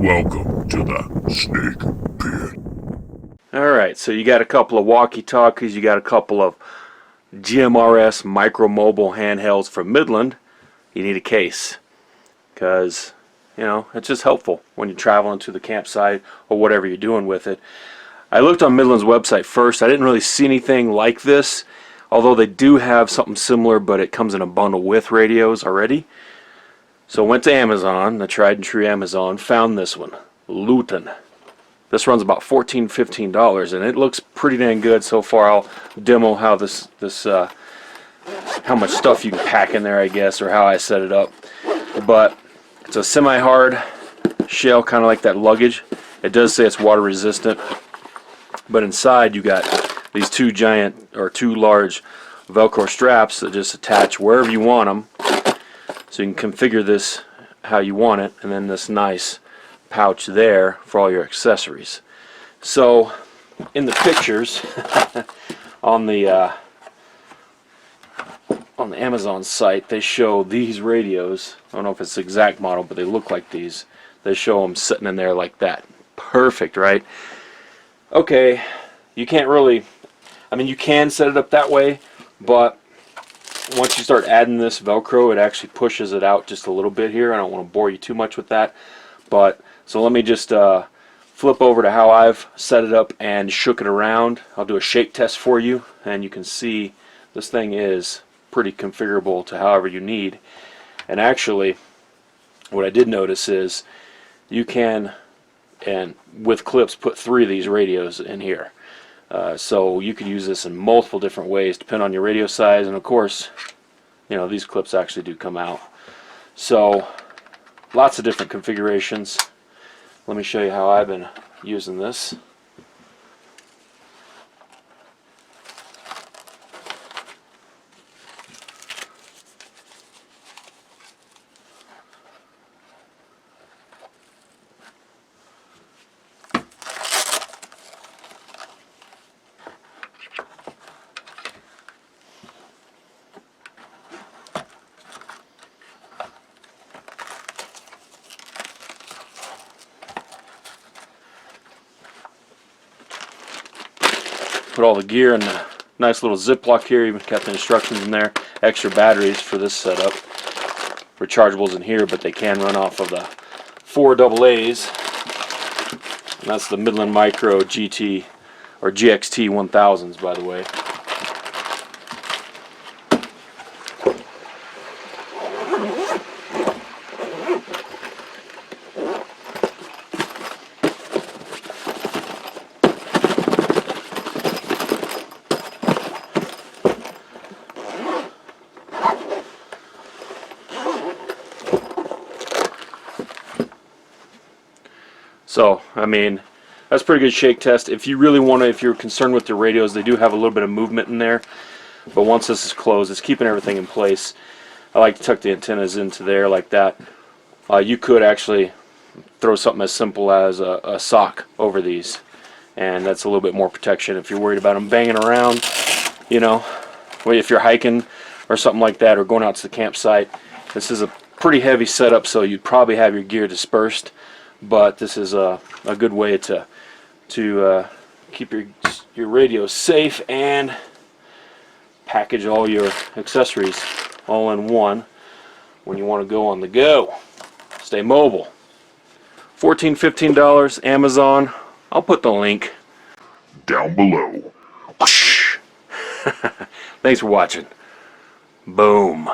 Welcome to the Snake Pit. Alright, so you got a couple of walkie-talkies, you got a couple of GMRS micro mobile handhelds from Midland. You need a case because, you know, it's just helpful when you're traveling to the campsite or whatever you're doing with it. I looked on Midland's website first. I didn't really see anything like this, although they do have something similar, but it comes in a bundle with radios already. So I went to Amazon, the tried and true Amazon, found this one, Luton. This runs about $14–15, and it looks pretty dang good so far. I'll demo how how much stuff you can pack in there, I guess, or how I set it up. But it's a semi-hard shell, kind of like that luggage. It does say it's water resistant, but inside you got these two large Velcro straps that just attach wherever you want them. So you can configure this how you want it, and then this nice pouch there for all your accessories. So in the pictures on the Amazon site, they show these radios. I don't know if it's the exact model, but they look like these. They show them sitting in there like that. Perfect, right? Okay, you can't really, I mean, you can set it up that way, but once you start adding this Velcro, it actually pushes it out just a little bit here. I don't want to bore you too much with that, but so let me just flip over to how I've set it up and shook it around. I'll do a shake test for you, and you can see this thing is pretty configurable to however you need. And actually, what I did notice is you can, and with clips, put 3 of these radios in here. So you could use this in multiple different ways depending on your radio size, and of course, you know, these clips actually do come out. So lots of different configurations. Let me show you how I've been using this. Put all the gear in the nice little Ziploc here. Even got the instructions in there. Extra batteries for this setup. Rechargeables in here, but they can run off of the 4 AA's. And that's the Midland Micro GT or GXT1000s, by the way. So, I mean, that's a pretty good shake test. If you really want to, if you're concerned with the radios, they do have a little bit of movement in there. But once this is closed, it's keeping everything in place. I like to tuck the antennas into there like that. You could actually throw something as simple as a sock over these. And that's a little bit more protection if you're worried about them banging around. You know, if you're hiking or something like that, or going out to the campsite. This is a pretty heavy setup, so you'd probably have your gear dispersed. But this is a good way to keep your radio safe and package all your accessories all in one when you want to go on the go. Stay mobile. $14–15, Amazon. I'll put the link Down below. Thanks for watching. Boom.